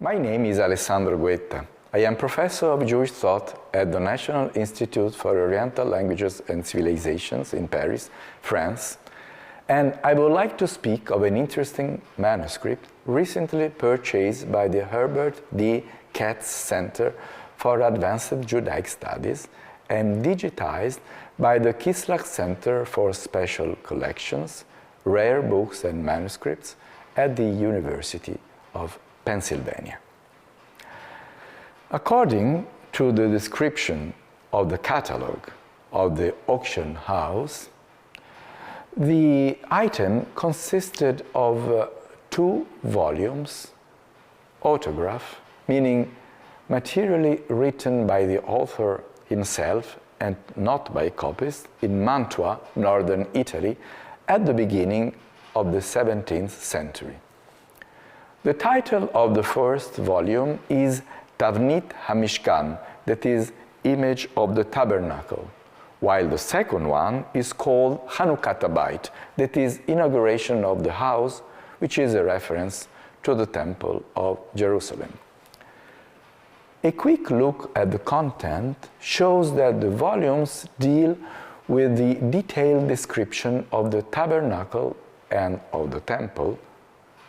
My name is Alessandro Guetta. I am professor of Jewish thought at the National Institute for Oriental Languages and Civilizations in Paris, France, and I would like to speak of an interesting manuscript recently purchased by the Herbert D. Katz Center for Advanced Judaic Studies and digitized by the Kislak Center for Special Collections, Rare Books and Manuscripts at the University of Pennsylvania. According to the description of the catalog of the auction house, the item consisted of 2 volumes, autograph, meaning materially written by the author himself and not by copies, in Mantua, northern Italy, at the beginning of the 17th century. The title of the first volume is Tavnit ha-mishkan, that is, Image of the Tabernacle, while the second one is called Hanukkah, that is, Inauguration of the House, which is a reference to the Temple of Jerusalem. A quick look at the content shows that the volumes deal with the detailed description of the tabernacle and of the temple,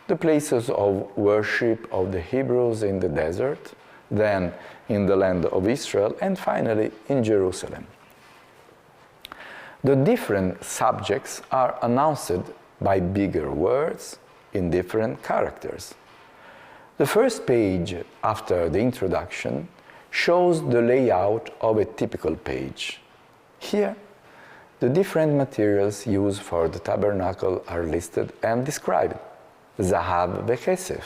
the places of worship of the Hebrews in the desert, then in the land of Israel, and finally in Jerusalem. The different subjects are announced by bigger words in different characters. The first page after the introduction shows the layout of a typical page. Here, the different materials used for the tabernacle are listed and described. Zahav vechesef,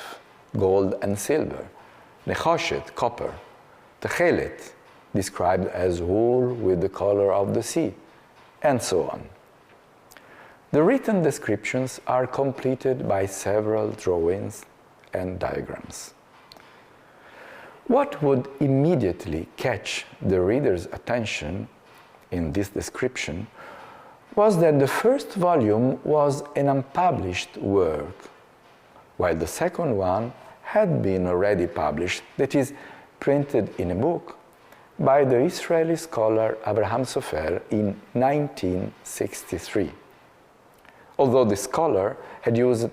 gold and silver. Nechoshet, copper. Techelet, described as wool with the color of the sea, and so on. The written descriptions are completed by several drawings and diagrams. What would immediately catch the reader's attention in this description was that the first volume was an unpublished work, while the second one had been already published, that is, printed in a book, by the Israeli scholar Abraham Sofer in 1963. Although the scholar had used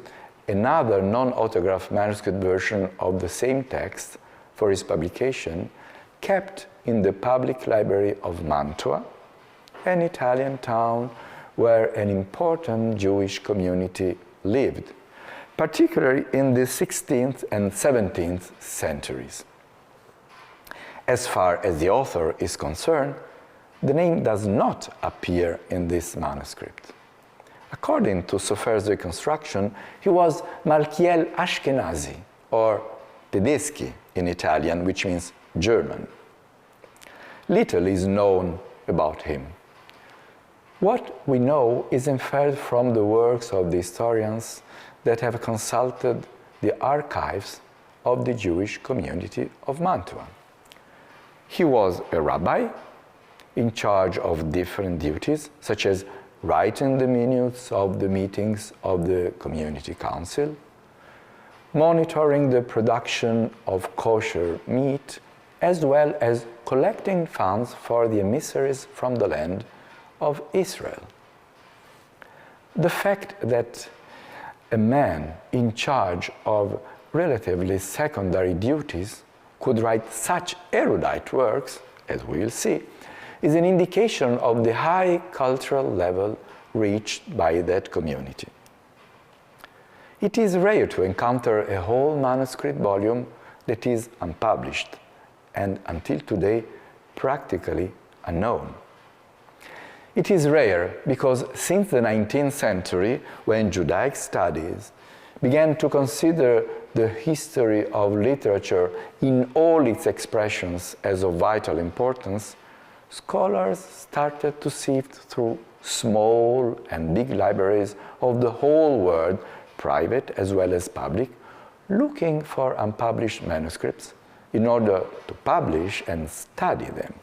another non-autographed manuscript version of the same text for his publication, kept in the public library of Mantua, an Italian town where an important Jewish community lived, particularly in the 16th and 17th centuries. As far as the author is concerned, the name does not appear in this manuscript. According to Sofer's reconstruction, he was Malkiel Ashkenazi, or Tedeschi in Italian, which means German. Little is known about him. What we know is inferred from the works of the historians that have consulted the archives of the Jewish community of Mantua. He was a rabbi in charge of different duties, such as writing the minutes of the meetings of the community council, monitoring the production of kosher meat, as well as collecting funds for the emissaries from the land of Israel. The fact that a man in charge of relatively secondary duties could write such erudite works, as we will see, is an indication of the high cultural level reached by that community. It is rare to encounter a whole manuscript volume that is unpublished and until today practically unknown. It is rare because since the 19th century, when Judaic studies began to consider the history of literature in all its expressions as of vital importance, scholars started to sift through small and big libraries of the whole world, private as well as public, looking for unpublished manuscripts in order to publish and study them.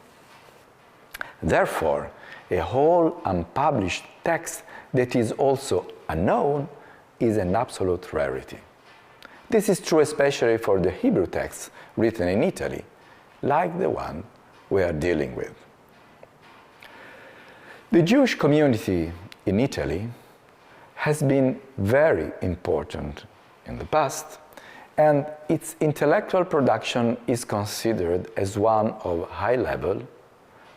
Therefore, a whole unpublished text that is also unknown is an absolute rarity. This is true especially for the Hebrew texts written in Italy, like the one we are dealing with. The Jewish community in Italy has been very important in the past, and its intellectual production is considered as one of high level,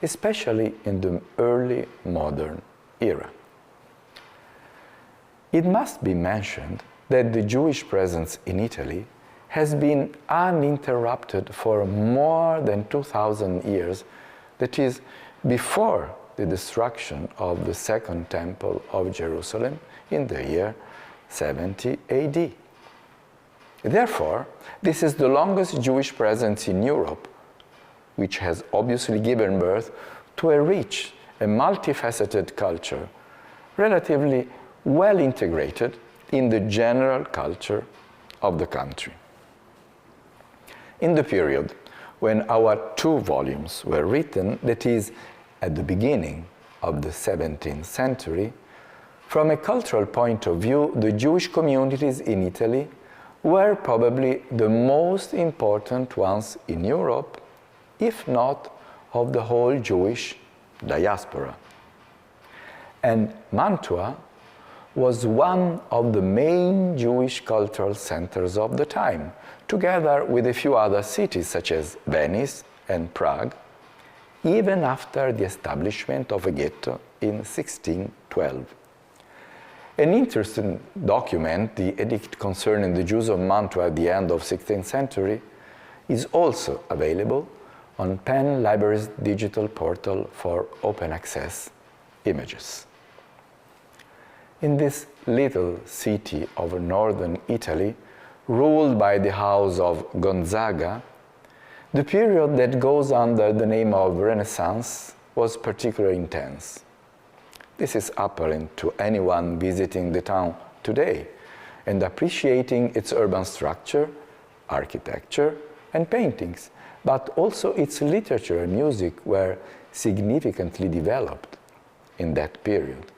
especially in the early modern era. It must be mentioned that the Jewish presence in Italy has been uninterrupted for more than 2,000 years, that is, before the destruction of the Second Temple of Jerusalem in the year 70 AD. Therefore, this is the longest Jewish presence in Europe, which has obviously given birth to a rich and multifaceted culture, relatively well integrated in the general culture of the country. In the period when our two volumes were written, that is, at the beginning of the 17th century, from a cultural point of view, the Jewish communities in Italy were probably the most important ones in Europe, if not of the whole Jewish diaspora. And Mantua was one of the main Jewish cultural centers of the time, together with a few other cities such as Venice and Prague, even after the establishment of a ghetto in 1612. An interesting document, the edict concerning the Jews of Mantua at the end of the 16th century, is also available on Penn Library's digital portal for open access images. In this little city of northern Italy, ruled by the house of Gonzaga, the period that goes under the name of Renaissance was particularly intense. This is apparent to anyone visiting the town today and appreciating its urban structure, architecture, and paintings, but also its literature and music were significantly developed in that period.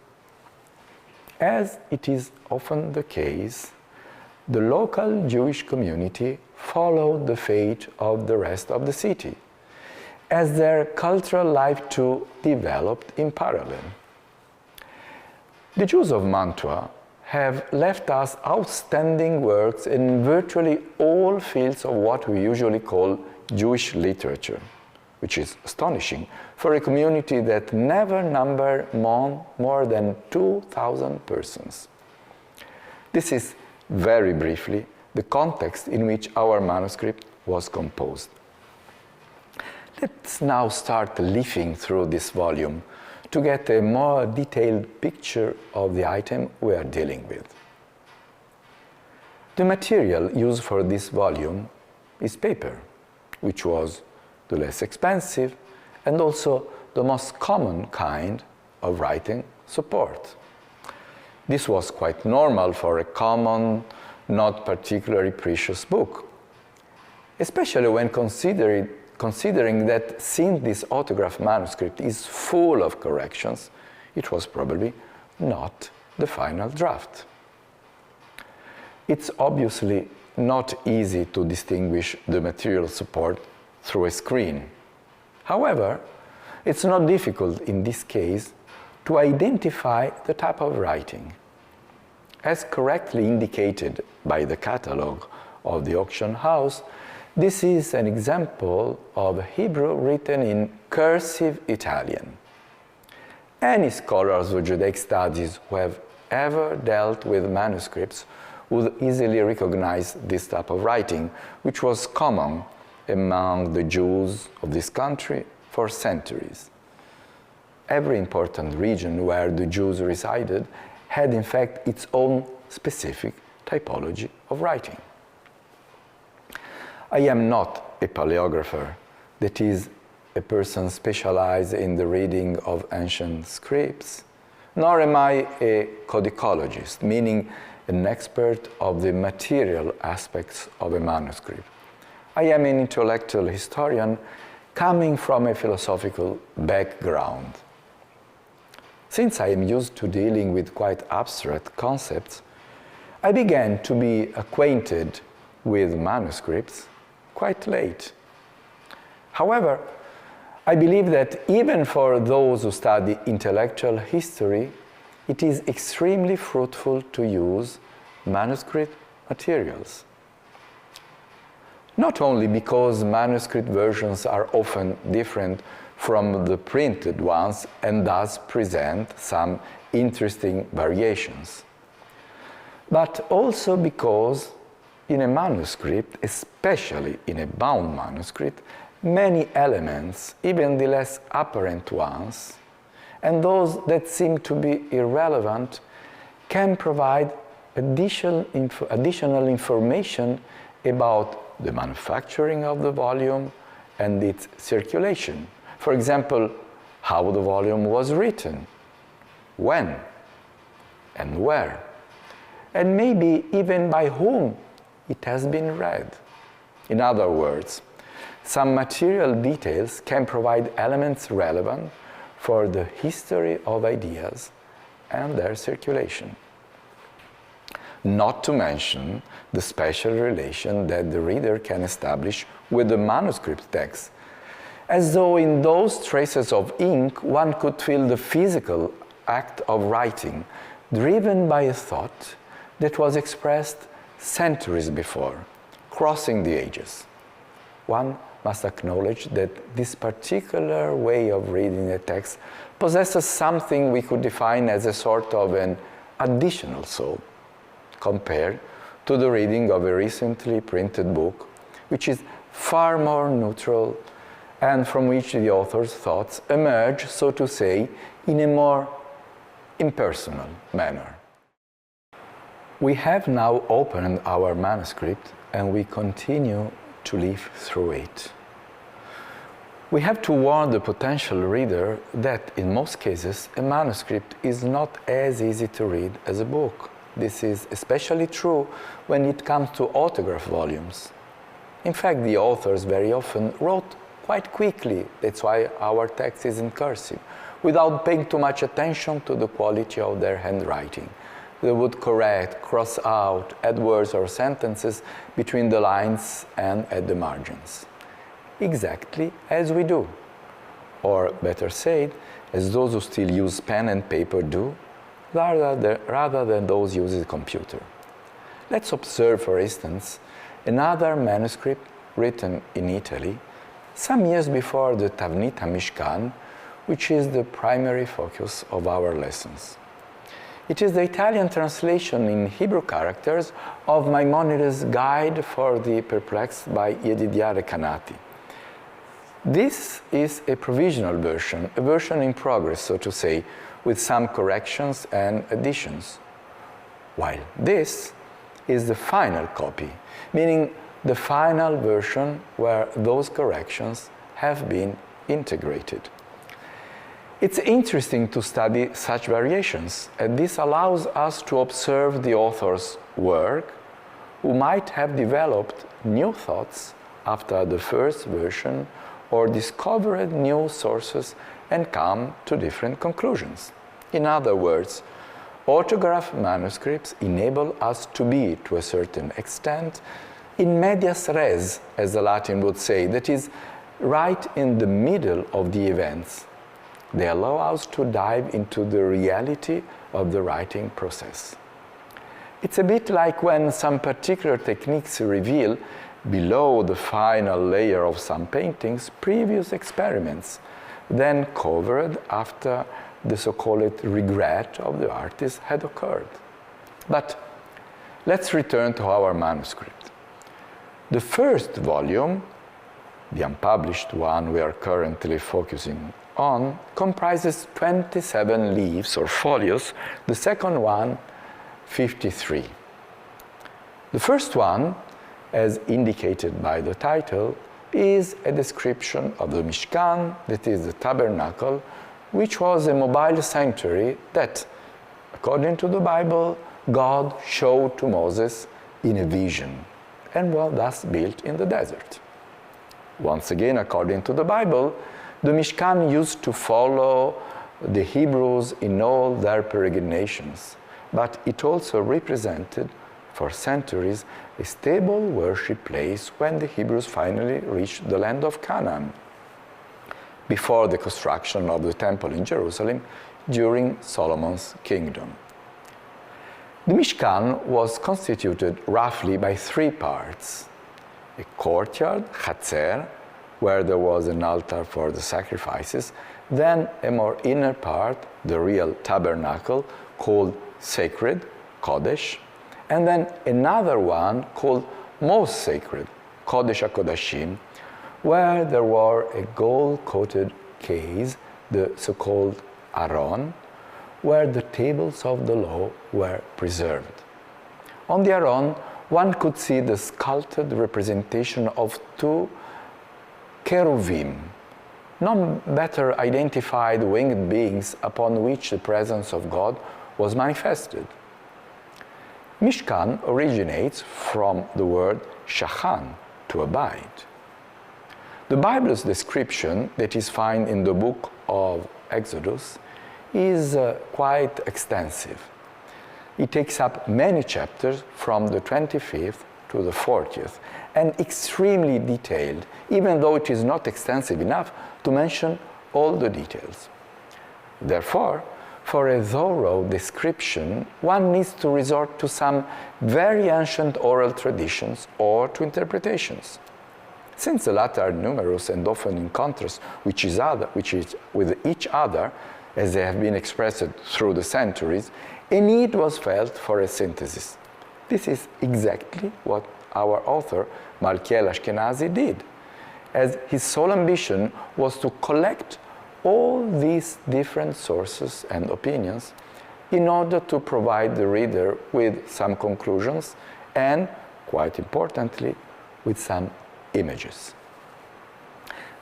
As it is often the case, the local Jewish community followed the fate of the rest of the city, as their cultural life too developed in parallel. The Jews of Mantua have left us outstanding works in virtually all fields of what we usually call Jewish literature, which is astonishing for a community that never numbered more than 2,000 persons. This is, very briefly, the context in which our manuscript was composed. Let's now start leafing through this volume to get a more detailed picture of the item we are dealing with. The material used for this volume is paper, which was the less expensive and also the most common kind of writing support. This was quite normal for a common, not particularly precious book, especially when considering that since this autograph manuscript is full of corrections, it was probably not the final draft. It's obviously not easy to distinguish the material support through a screen. However, it's not difficult in this case to identify the type of writing. As correctly indicated by the catalog of the auction house, this is an example of Hebrew written in cursive Italian. Any scholars of Judaic studies who have ever dealt with manuscripts would easily recognize this type of writing, which was common among the Jews of this country for centuries. Every important region where the Jews resided had in fact its own specific typology of writing. I am not a paleographer, that is, a person specialized in the reading of ancient scripts, nor am I a codicologist, meaning an expert of the material aspects of a manuscript. I am an intellectual historian coming from a philosophical background. Since I am used to dealing with quite abstract concepts, I began to be acquainted with manuscripts quite late. However, I believe that even for those who study intellectual history, it is extremely fruitful to use manuscript materials. Not only because manuscript versions are often different from the printed ones and thus present some interesting variations, but also because in a manuscript, especially in a bound manuscript, many elements, even the less apparent ones, and those that seem to be irrelevant, can provide additional information about the manufacturing of the volume and its circulation. For example, how the volume was written, when, and where, and maybe even by whom it has been read. In other words, some material details can provide elements relevant for the history of ideas and their circulation. Not to mention the special relation that the reader can establish with the manuscript text, as though in those traces of ink one could feel the physical act of writing, driven by a thought that was expressed centuries before, crossing the ages. One must acknowledge that this particular way of reading a text possesses something we could define as a sort of an additional soul, compared to the reading of a recently printed book, which is far more neutral and from which the author's thoughts emerge, so to say, in a more impersonal manner. We have now opened our manuscript and we continue to live through it. We have to warn the potential reader that in most cases a manuscript is not as easy to read as a book. This is especially true when it comes to autograph volumes. In fact, the authors very often wrote quite quickly, that's why our text is in cursive, without paying too much attention to the quality of their handwriting. They would correct, cross out, add words or sentences between the lines and at the margins. Exactly as we do, or better said, as those who still use pen and paper do, rather than those using a computer. Let's observe, for instance, another manuscript written in Italy some years before the Tavnit ha-mishkan, which is the primary focus of our lessons. It is the Italian translation in Hebrew characters of Maimonides' Guide for the Perplexed by Yedidia Recanati. This is a provisional version, a version in progress, so to say, with some corrections and additions, while this is the final copy, meaning the final version where those corrections have been integrated. It's interesting to study such variations, and this allows us to observe the author's work, who might have developed new thoughts after the first version or discovered new sources and come to different conclusions. In other words, autograph manuscripts enable us to be, to a certain extent, in medias res, as the Latin would say, that is, right in the middle of the events. They allow us to dive into the reality of the writing process. It's a bit like when some particular techniques reveal, below the final layer of some paintings, previous experiments, then covered after the so-called regret of the artist had occurred. But let's return to our manuscript. The first volume, the unpublished one we are currently focusing on, comprises 27 leaves or folios, the second one 53. The first one, as indicated by the title, is a description of the Mishkan, that is the tabernacle, which was a mobile sanctuary that, according to the Bible, God showed to Moses in a vision and was thus built in the desert. Once again, according to the Bible, the Mishkan used to follow the Hebrews in all their peregrinations, but it also represented for centuries a stable worship place when the Hebrews finally reached the land of Canaan, before the construction of the temple in Jerusalem during Solomon's kingdom. The Mishkan was constituted roughly by three parts: a courtyard, Hatzer, where there was an altar for the sacrifices, then a more inner part, the real tabernacle, called sacred, Kodesh, and then another one called most sacred, Kodesh HaKodashim, where there were a gold-coated case, the so-called Aron, where the tables of the law were preserved. On the Aron, one could see the sculpted representation of two cherubim, none better identified winged beings upon which the presence of God was manifested. Mishkan originates from the word shachan, to abide. The Bible's description that is found in the book of Exodus is quite extensive. It takes up many chapters from the 25th to the 40th, and extremely detailed, even though it is not extensive enough to mention all the details. Therefore, for a thorough description, one needs to resort to some very ancient oral traditions or to interpretations. Since the latter are numerous and often in contrast with each other, as they have been expressed through the centuries, a need was felt for a synthesis. This is exactly what our author, Malkiel Ashkenazi, did, as his sole ambition was to collect all these different sources and opinions in order to provide the reader with some conclusions and, quite importantly, with some images.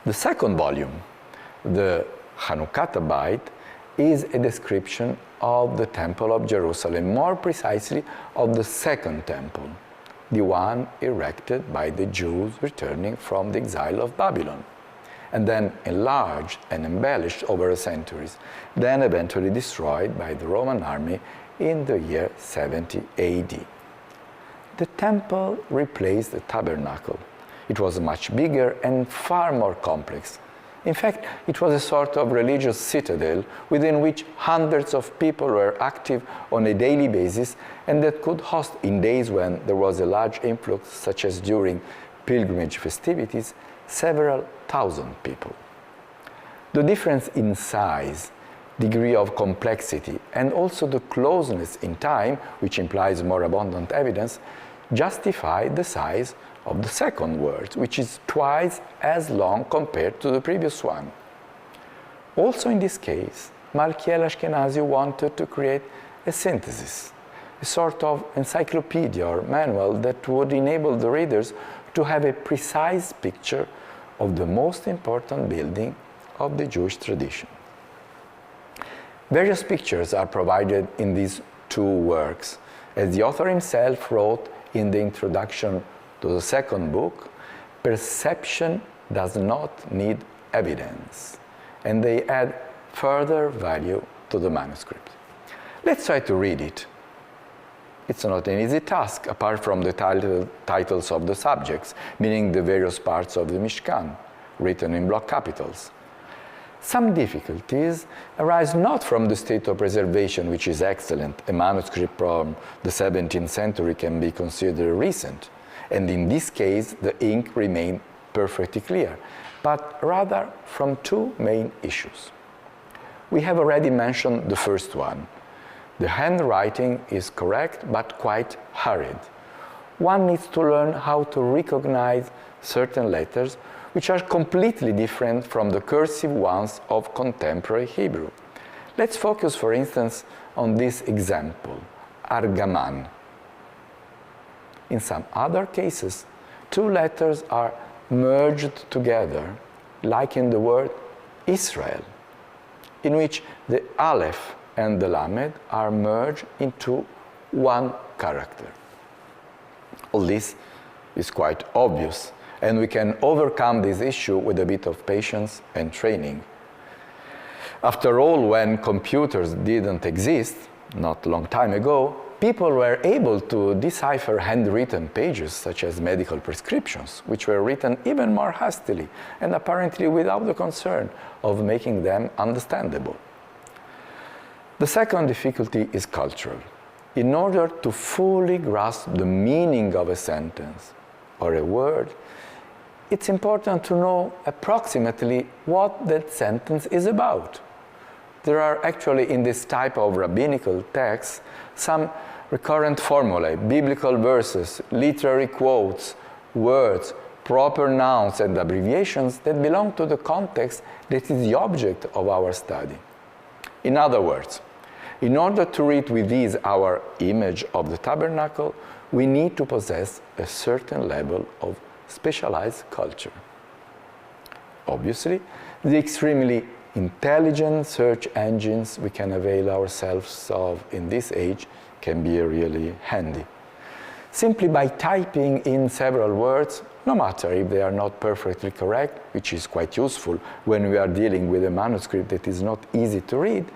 The second volume, the Hanukkah, is a description of the Temple of Jerusalem, more precisely of the Second Temple, the one erected by the Jews returning from the exile of Babylon, and then enlarged and embellished over the centuries, then eventually destroyed by the Roman army in the year 70 AD. The temple replaced the tabernacle. It was much bigger and far more complex. In fact, it was a sort of religious citadel within which hundreds of people were active on a daily basis and that could host, in days when there was a large influx, such as during pilgrimage festivities, several thousand people. The difference in size, degree of complexity, and also the closeness in time, which implies more abundant evidence, justify the size of the second word, which is twice as long compared to the previous one. Also in this case, Malkiel Ashkenazi wanted to create a synthesis, a sort of encyclopedia or manual that would enable the readers to have a precise picture of the most important building of the Jewish tradition. Various pictures are provided in these two works. As the author himself wrote in the introduction to the second book, perception does not need evidence, and they add further value to the manuscript. Let's try to read it. It's not an easy task, apart from the titles of the subjects, meaning the various parts of the Mishkan, written in block capitals. Some difficulties arise not from the state of preservation, which is excellent. A manuscript from the 17th century can be considered recent, and in this case the ink remained perfectly clear, but rather from two main issues. We have already mentioned the first one. The handwriting is correct but quite hurried. One needs to learn how to recognize certain letters which are completely different from the cursive ones of contemporary Hebrew. Let's focus, for instance, on this example, Argaman. In some other cases, two letters are merged together, like in the word Israel, in which the Aleph and the Lamed are merged into one character. All this is quite obvious, and we can overcome this issue with a bit of patience and training. After all, when computers didn't exist, not a long time ago, people were able to decipher handwritten pages such as medical prescriptions, which were written even more hastily and apparently without the concern of making them understandable. The second difficulty is cultural. In order to fully grasp the meaning of a sentence or a word, it's important to know approximately what that sentence is about. There are actually in this type of rabbinical text some recurrent formulae, biblical verses, literary quotes, words, proper nouns and abbreviations that belong to the context that is the object of our study. In other words, in order to read with ease our image of the tabernacle, we need to possess a certain level of specialized culture. Obviously, the extremely intelligent search engines we can avail ourselves of in this age can be really handy. Simply by typing in several words, no matter if they are not perfectly correct, which is quite useful when we are dealing with a manuscript that is not easy to read,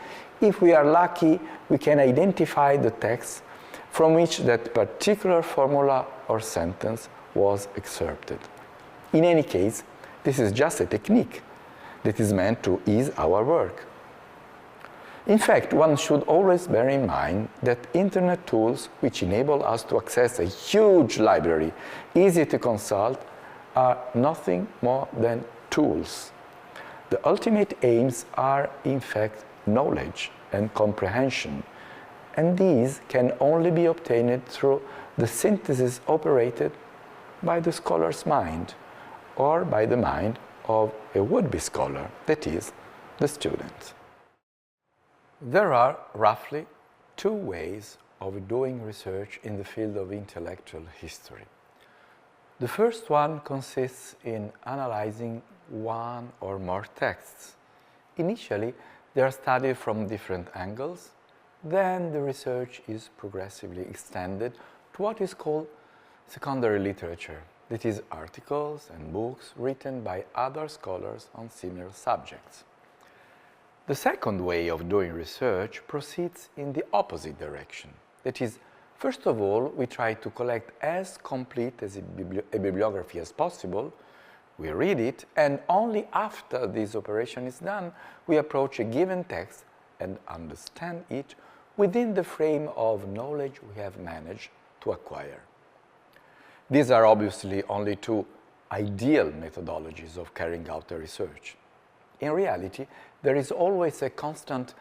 if we are lucky, we can identify the text from which that particular formula or sentence was excerpted. In any case, this is just a technique that is meant to ease our work. In fact, one should always bear in mind that internet tools which enable us to access a huge library, easy to consult, are nothing more than tools. The ultimate aims are, in fact, knowledge and comprehension, and these can only be obtained through the synthesis operated by the scholar's mind or by the mind of a would-be scholar, that is, the student. There are roughly two ways of doing research in the field of intellectual history. The first one consists in analyzing one or more texts. Initially, they are studied from different angles. Then the research is progressively extended to what is called secondary literature, that is, articles and books written by other scholars on similar subjects. The second way of doing research proceeds in the opposite direction. That is, first of all, we try to collect as complete as a bibliography as possible. We read it, and only after this operation is done, we approach a given text and understand it within the frame of knowledge we have managed to acquire. These are obviously only two ideal methodologies of carrying out a research. In reality, there is always a constant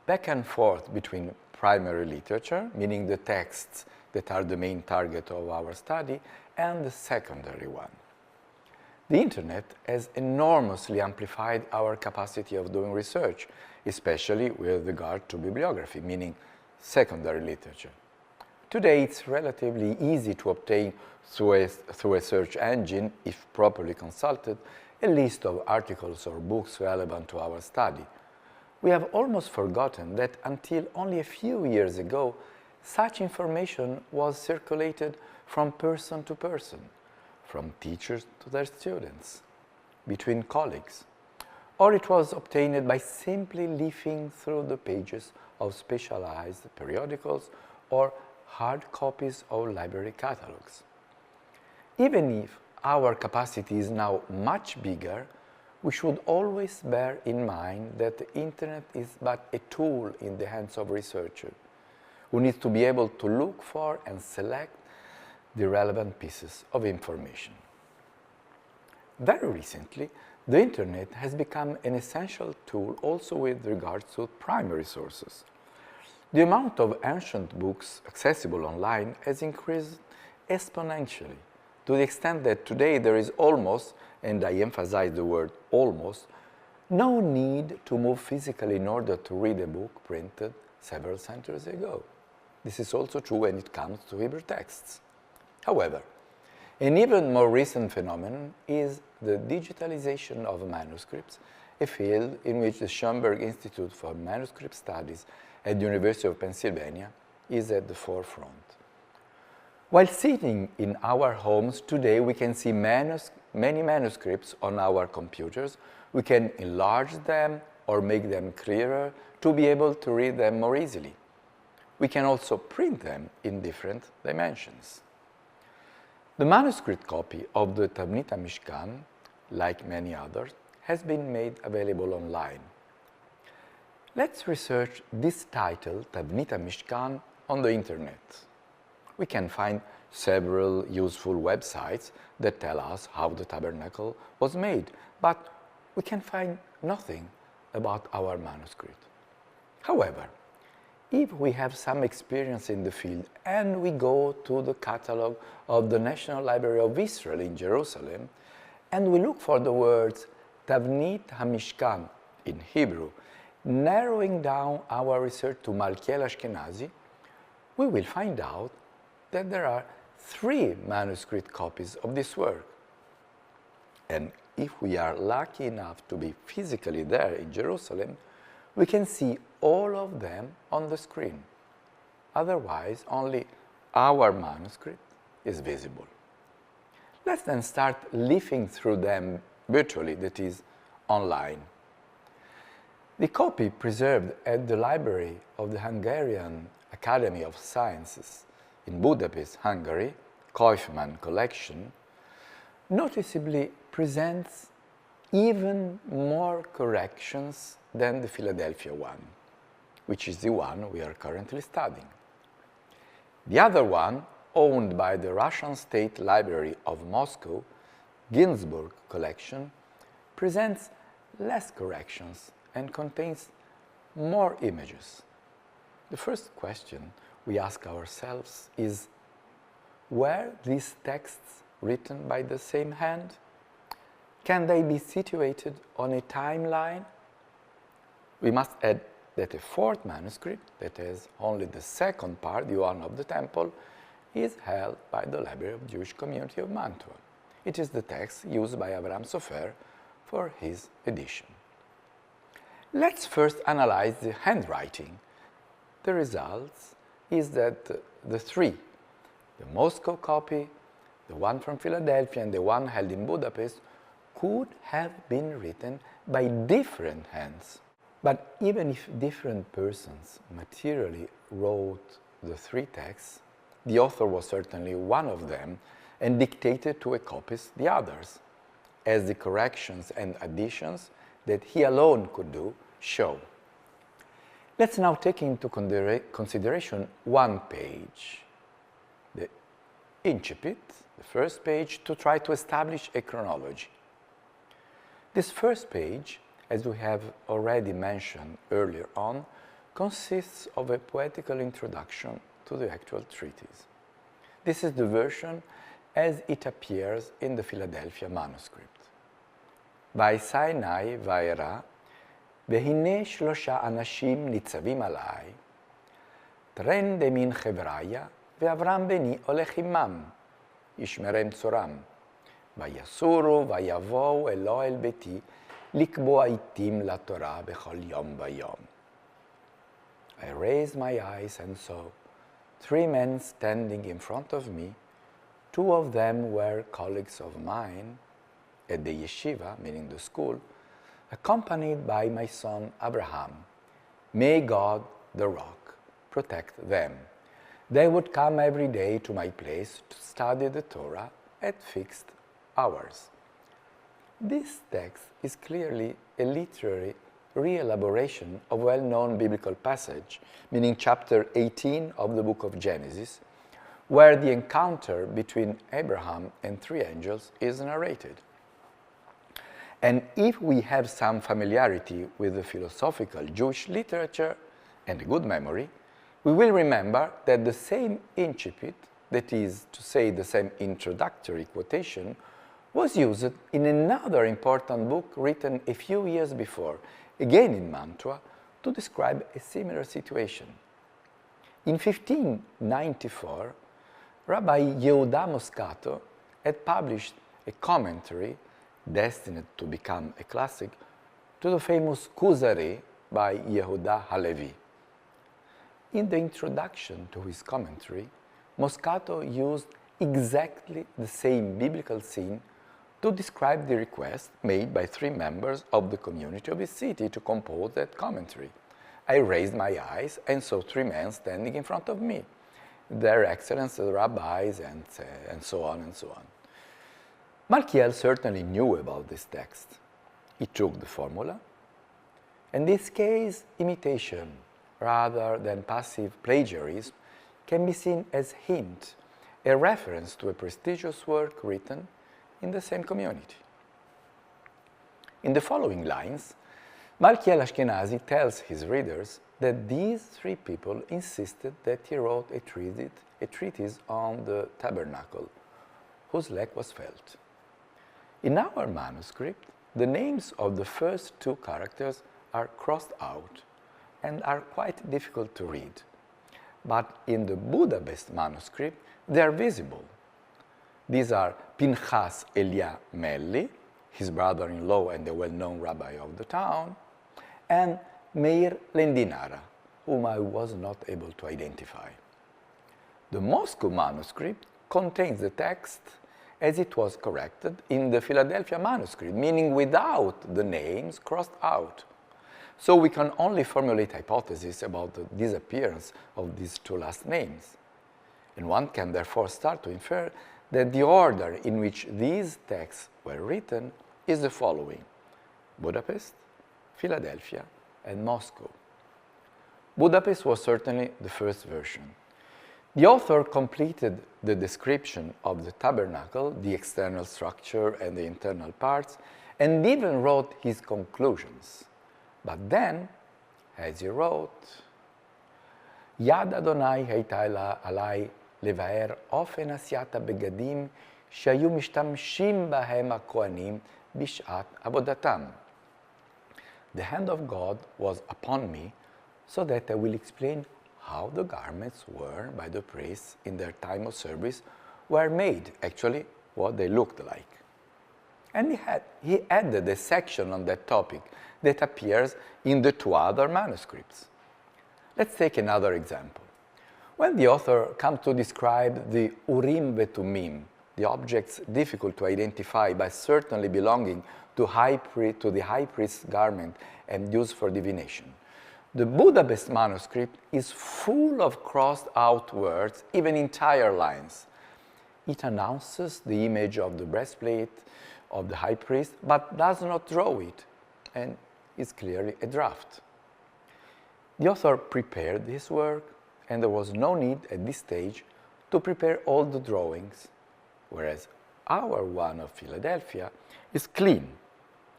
back and forth between primary literature, meaning the texts that are the main target of our study, and the secondary one. The internet has enormously amplified our capacity of doing research, especially with regard to bibliography, meaning secondary literature. Today, it's relatively easy to obtain through a search engine, if properly consulted, a list of articles or books relevant to our study. We have almost forgotten that until only a few years ago, such information was circulated from person to person, from teachers to their students, between colleagues, or it was obtained by simply leafing through the pages of specialized periodicals or hard copies of library catalogs. Even if our capacity is now much bigger, we should always bear in mind that the internet is but a tool in the hands of researchers who need to be able to look for and select the relevant pieces of information. Very recently, the internet has become an essential tool also with regards to primary sources. The amount of ancient books accessible online has increased exponentially, to the extent that today there is almost, and I emphasize the word almost, no need to move physically in order to read a book printed several centuries ago. This is also true when it comes to Hebrew texts. However, an even more recent phenomenon is the digitalization of manuscripts, a field in which the Schoenberg Institute for Manuscript Studies at the University of Pennsylvania is at the forefront. While sitting in our homes today, we can see many manuscripts on our computers. We can enlarge them or make them clearer to be able to read them more easily. we can also print them in different dimensions. The manuscript copy of the Tavnit ha-mishkan, like many others, has been made available online. Let's research this title, Tavnit ha-mishkan, on the internet. We can find several useful websites that tell us how the tabernacle was made, but we can find nothing about our manuscript. However, if we have some experience in the field and we go to the catalog of the National Library of Israel in Jerusalem and we look for the words Tavnit ha-mishkan in Hebrew, narrowing down our research to Malkiel Ashkenazi, we will find out that there are 3 manuscript copies of this work. And if we are lucky enough to be physically there in Jerusalem, we can see all of them on the screen. Otherwise, only our manuscript is visible. Let's then start leafing through them virtually, that is, online. The copy preserved at the library of the Hungarian Academy of Sciences in Budapest, Hungary, Kaufmann collection, noticeably presents even more corrections than the Philadelphia one, which is the one we are currently studying. The other one, owned by the Russian State Library of Moscow, Ginzburg collection, presents less corrections and contains more images. The first question we ask ourselves is, were these texts written by the same hand? Can they be situated on a timeline? We must add that a 4th manuscript, that is only the 2nd part, the one of the temple, is held by the Library of Jewish Community of Mantua. It is the text used by Abraham Sofer for his edition. Let's first analyze the handwriting. The results is that the 3, the Moscow copy, the one from Philadelphia, and the one held in Budapest, could have been written by different hands. But even if different persons materially wrote the 3 texts, the author was certainly one of them and dictated to a copyist the others, as the corrections and additions that he alone could do show. Let's now take into consideration one page, the incipit, the first page, to try to establish a chronology. This first page, as we have already mentioned earlier on, consists of a poetical introduction to the actual treatise. This is the version as it appears in the Philadelphia manuscript. Vaisai vaera, והנה 3 אנשים ניצבים עליי, טרן דמין חבריה, ואברהם בני הולך עמם, ישמרם צורם, ויסורו ויבואו אלו אל ביתי, לקבוע עתים לתורה בכל יום ויום. I raised my eyes and saw 3 men standing in front of me. 2 of them were colleagues of mine at the yeshiva, meaning the school, accompanied by my son Abraham. May God, the rock, protect them. They would come every day to my place to study the Torah at fixed hours. This text is clearly a literary re-elaboration of well-known biblical passage, meaning chapter 18 of the book of Genesis, where the encounter between Abraham and 3 angels is narrated. And if we have some familiarity with the philosophical Jewish literature and a good memory, we will remember that the same incipit, that is to say the same introductory quotation, was used in another important book written a few years before, again in Mantua, to describe a similar situation. In 1594, Rabbi Yehuda Moscato had published a commentary destined to become a classic to the famous Kuzari by Yehuda Halevi. In the introduction to his commentary, Moscato used exactly the same biblical scene to describe the request made by 3 members of the community of his city to compose that commentary. I raised my eyes and saw three men standing in front of me, their excellences, the rabbis, and so on and so on. Malkiel certainly knew about this text. He took the formula. In this case, imitation, rather than passive plagiarism, can be seen as hint, a reference to a prestigious work written in the same community. In the following lines, Malkiel Ashkenazi tells his readers that these three people insisted that he wrote a treatise on the tabernacle, whose leg was felt. In our manuscript, the names of the first two characters are crossed out and are quite difficult to read. But in the Budapest manuscript, they are visible. These are Pinchas Elia Melli, his brother-in-law and the well-known rabbi of the town, and Meir Lendinara, whom I was not able to identify. The Moscow manuscript contains the text as it was corrected in the Philadelphia manuscript, meaning without the names crossed out. So we can only formulate hypotheses about the disappearance of these two last names. And one can therefore start to infer that the order in which these texts were written is the following: Budapest, Philadelphia, and Moscow. Budapest was certainly the first version. The author completed the description of the tabernacle, the external structure and the internal parts, and even wrote his conclusions. But then, as he wrote, Yad Adonai hayta alai levaer ofen asyata begadim shayu mishtamshim bahem hakohanim bishat avodatam. The hand of God was upon me, so that I will explain how the garments worn by the priests in their time of service were made, actually what they looked like. And he added a section on that topic that appears in the two other manuscripts. Let's take another example. When the author comes to describe the Urim vetumim, the objects difficult to identify but certainly belonging to the high priest's garment and used for divination, the Budapest manuscript is full of crossed out words, even entire lines. It announces the image of the breastplate of the high priest, but does not draw it, and is clearly a draft. The author prepared this work, and there was no need at this stage to prepare all the drawings, whereas our one of Philadelphia is clean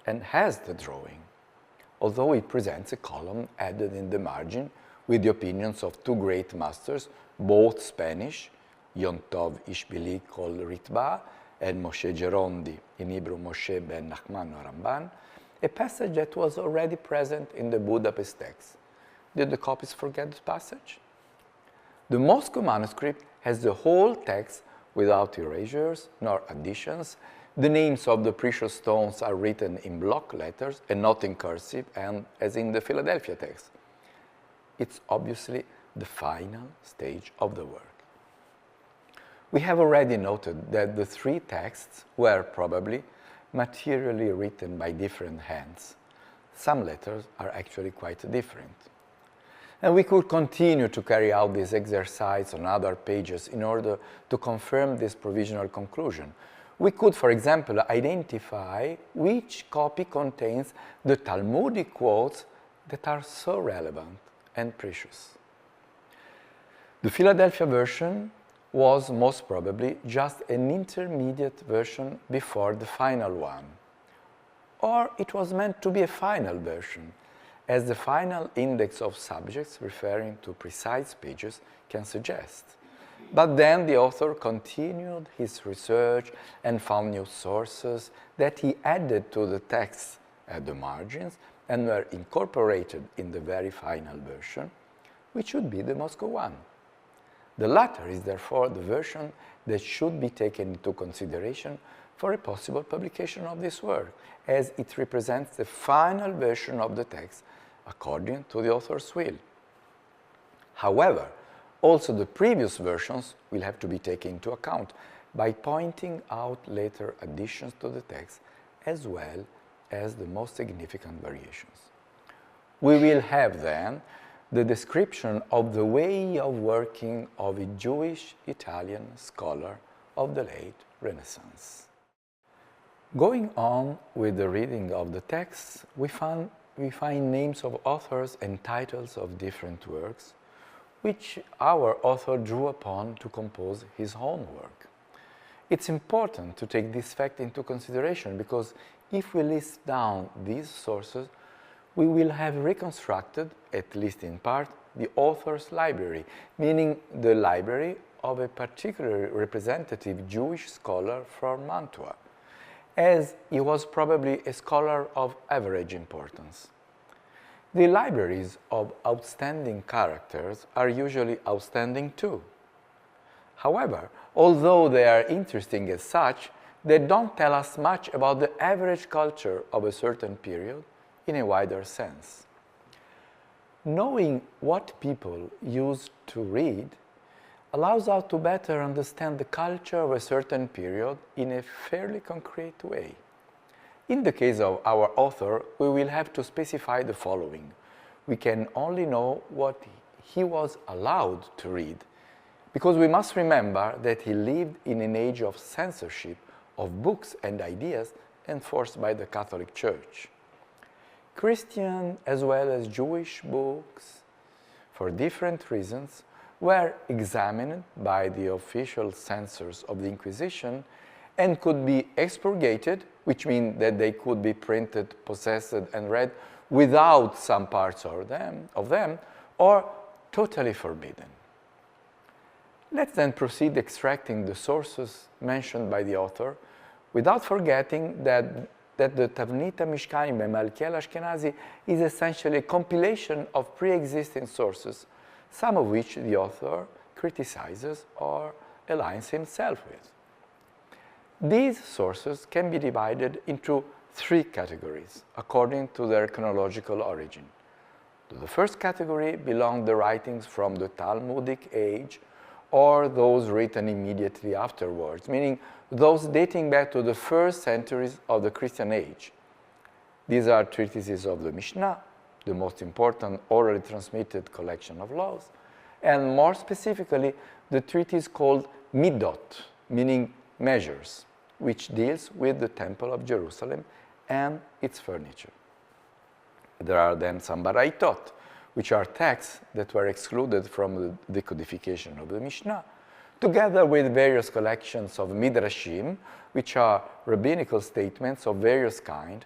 and has the drawing, although it presents a column added in the margin with the opinions of two great masters, both Spanish, Yom Tov Ishbili Kol Ritba, and Moshe Gerondi, in Hebrew Moshe ben Nachman Ramban, a passage that was already present in the Budapest text. Did the copies forget this passage? The Moscow manuscript has the whole text without erasures nor additions. The names of the precious stones are written in block letters and not in cursive, and as in the Philadelphia text. It's obviously the final stage of the work. We have already noted that the three texts were probably materially written by different hands. Some letters are actually quite different. And we could continue to carry out this exercise on other pages in order to confirm this provisional conclusion. We could, for example, identify which copy contains the Talmudic quotes that are so relevant and precious. The Philadelphia version was most probably just an intermediate version before the final one. Or it was meant to be a final version, as the final index of subjects referring to precise pages can suggest. But then the author continued his research and found new sources that he added to the text at the margins and were incorporated in the very final version, which should be the Moscow one. The latter is therefore the version that should be taken into consideration for a possible publication of this work, as it represents the final version of the text according to the author's will. However, also the previous versions will have to be taken into account by pointing out later additions to the text as well as the most significant variations. We will have then the description of the way of working of a Jewish Italian scholar of the late Renaissance. Going on with the reading of the texts, we find names of authors and titles of different works, which our author drew upon to compose his own work. It's important to take this fact into consideration because if we list down these sources, we will have reconstructed, at least in part, the author's library, meaning the library of a particularly representative Jewish scholar from Mantua, as he was probably a scholar of average importance. The libraries of outstanding characters are usually outstanding too. However, although they are interesting as such, they don't tell us much about the average culture of a certain period in a wider sense. Knowing what people used to read allows us to better understand the culture of a certain period in a fairly concrete way. In the case of our author, we will have to specify the following. We can only know what he was allowed to read, because we must remember that he lived in an age of censorship of books and ideas enforced by the Catholic Church. Christian as well as Jewish books, for different reasons, were examined by the official censors of the Inquisition and could be expurgated, which means that they could be printed, possessed, and read without some parts of them, or totally forbidden. Let's then proceed extracting the sources mentioned by the author, without forgetting that the Tavnit ha-mishkan by Malkiel Ashkenazi is essentially a compilation of pre-existing sources, some of which the author criticizes or aligns himself with. These sources can be divided into three categories according to their chronological origin. To the first category belong the writings from the Talmudic age or those written immediately afterwards, meaning those dating back to the first centuries of the Christian age. These are treatises of the Mishnah, the most important orally transmitted collection of laws, and more specifically, the treatise called Midot, meaning measures, which deals with the Temple of Jerusalem and its furniture. There are then some Baraitot, which are texts that were excluded from the decodification of the Mishnah, together with various collections of Midrashim, which are rabbinical statements of various kinds,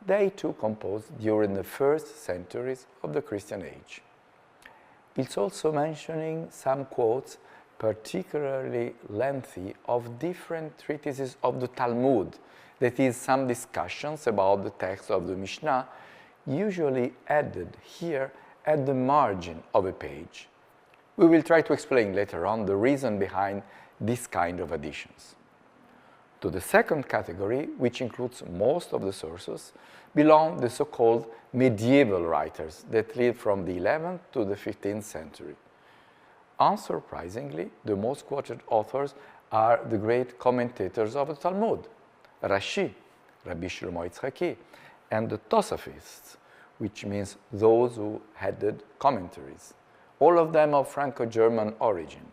they too composed during the first centuries of the Christian age. It's also mentioning some quotes particularly lengthy of different treatises of the Talmud, that is, some discussions about the text of the Mishnah, usually added here at the margin of a page. We will try to explain later on the reason behind this kind of additions. To the second category, which includes most of the sources, belong the so-called medieval writers that lived from the 11th to the 15th century. Unsurprisingly, the most quoted authors are the great commentators of the Talmud, Rashi, Rabbi Shlomo Yitzchaki, and the Tosafists, which means those who added commentaries, all of them of Franco-German origin,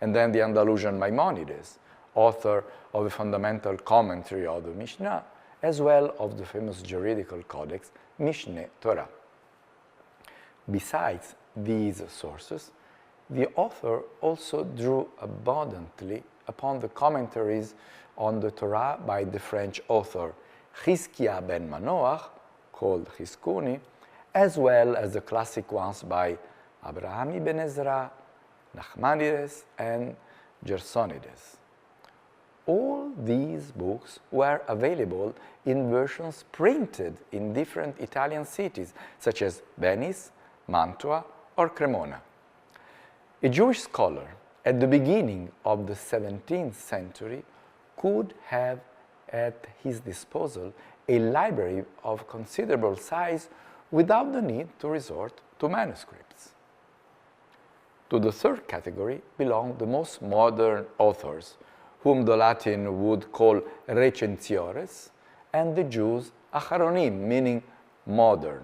and then the Andalusian Maimonides, author of a fundamental commentary of the Mishnah, as well of the famous juridical codex Mishneh Torah. Besides these sources, the author also drew abundantly upon the commentaries on the Torah by the French author Chizkiah ben Manoach, called Chizkuni, as well as the classic ones by Abraham ibn Ezra, Nachmanides, and Gersonides. All these books were available in versions printed in different Italian cities, such as Venice, Mantua, or Cremona. A Jewish scholar at the beginning of the 17th century could have at his disposal a library of considerable size without the need to resort to manuscripts. To the third category belong the most modern authors, whom the Latin would call recensores, and the Jews acharonim, meaning modern.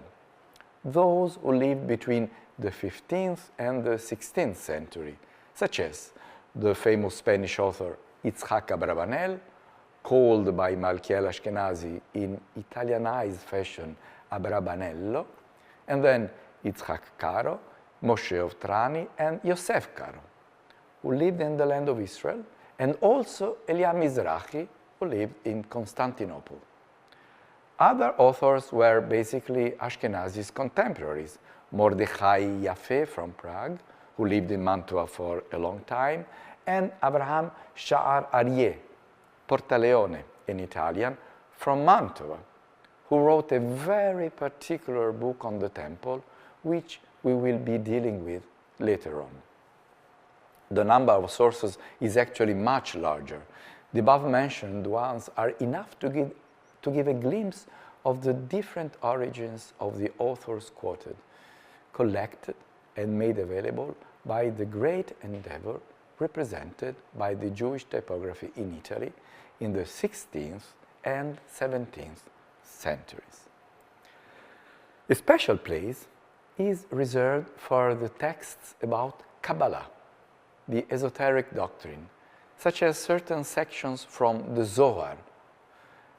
those who lived between the 15th and the 16th century, such as the famous Spanish author Yitzhak Abravanel, called by Malkiel Ashkenazi in Italianized fashion Abrabanello, and then Yitzhak Caro, Moshe of Trani, and Yosef Caro, who lived in the land of Israel, and also Elia Mizrahi, who lived in Constantinople. Other authors were basically Ashkenazi's contemporaries, Mordechai Yaffe from Prague, who lived in Mantua for a long time, and Abraham Sha'ar Aryeh, Portaleone in Italian, from Mantua, who wrote a very particular book on the temple, which we will be dealing with later on. The number of sources is actually much larger. The above-mentioned ones are enough to give a glimpse of the different origins of the authors quoted, collected and made available by the great endeavor represented by the Jewish typography in Italy in the 16th and 17th centuries. A special place is reserved for the texts about Kabbalah, the esoteric doctrine, such as certain sections from the Zohar,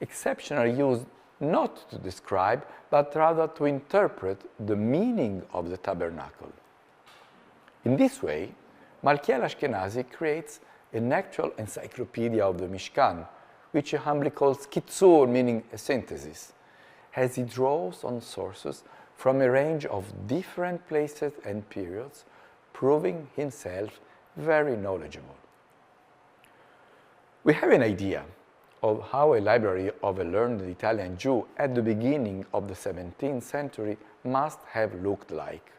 exceptionally used not to describe, but rather to interpret the meaning of the tabernacle. In this way, Malkiel Ashkenazi creates an actual encyclopedia of the Mishkan, which he humbly calls kitzur, meaning a synthesis, as he draws on sources from a range of different places and periods, proving himself very knowledgeable. We have an idea of how a library of a learned Italian Jew at the beginning of the 17th century must have looked like.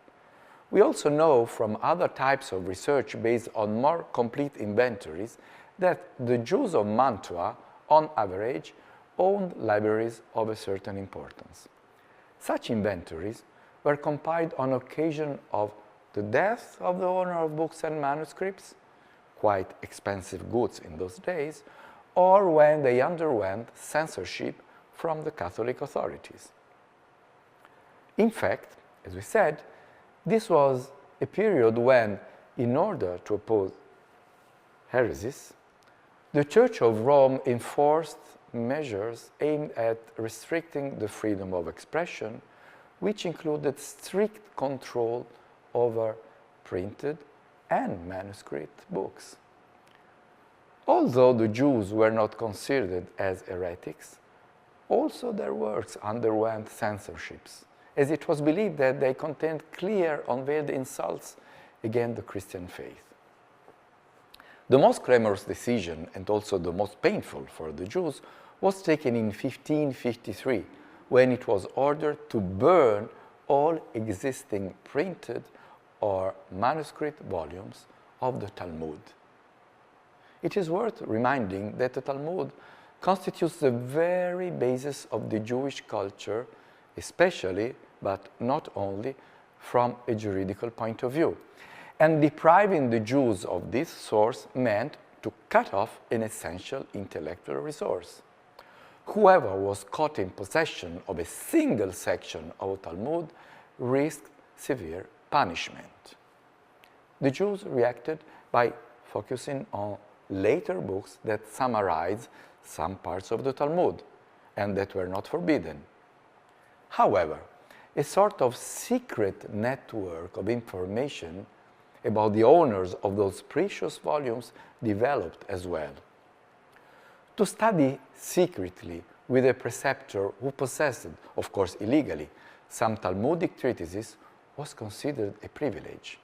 We also know from other types of research based on more complete inventories that the Jews of Mantua, on average, owned libraries of a certain importance. Such inventories were compiled on occasion of the death of the owner of books and manuscripts, quite expensive goods in those days, or when they underwent censorship from the Catholic authorities. In fact, as we said, this was a period when, in order to oppose heresies, the Church of Rome enforced measures aimed at restricting the freedom of expression, which included strict control over printed and manuscript books. Although the Jews were not considered as heretics, also their works underwent censorships, as it was believed that they contained clear, unveiled insults against the Christian faith. The most clamorous decision, and also the most painful for the Jews, was taken in 1553, when it was ordered to burn all existing printed or manuscript volumes of the Talmud. It is worth reminding that the Talmud constitutes the very basis of the Jewish culture, especially, but not only, from a juridical point of view. And depriving the Jews of this source meant to cut off an essential intellectual resource. Whoever was caught in possession of a single section of Talmud risked severe punishment. The Jews reacted by focusing on later books that summarize some parts of the Talmud and that were not forbidden. However, a sort of secret network of information about the owners of those precious volumes developed as well. To study secretly with a preceptor who possessed, of course illegally, some Talmudic treatises was considered a privilege.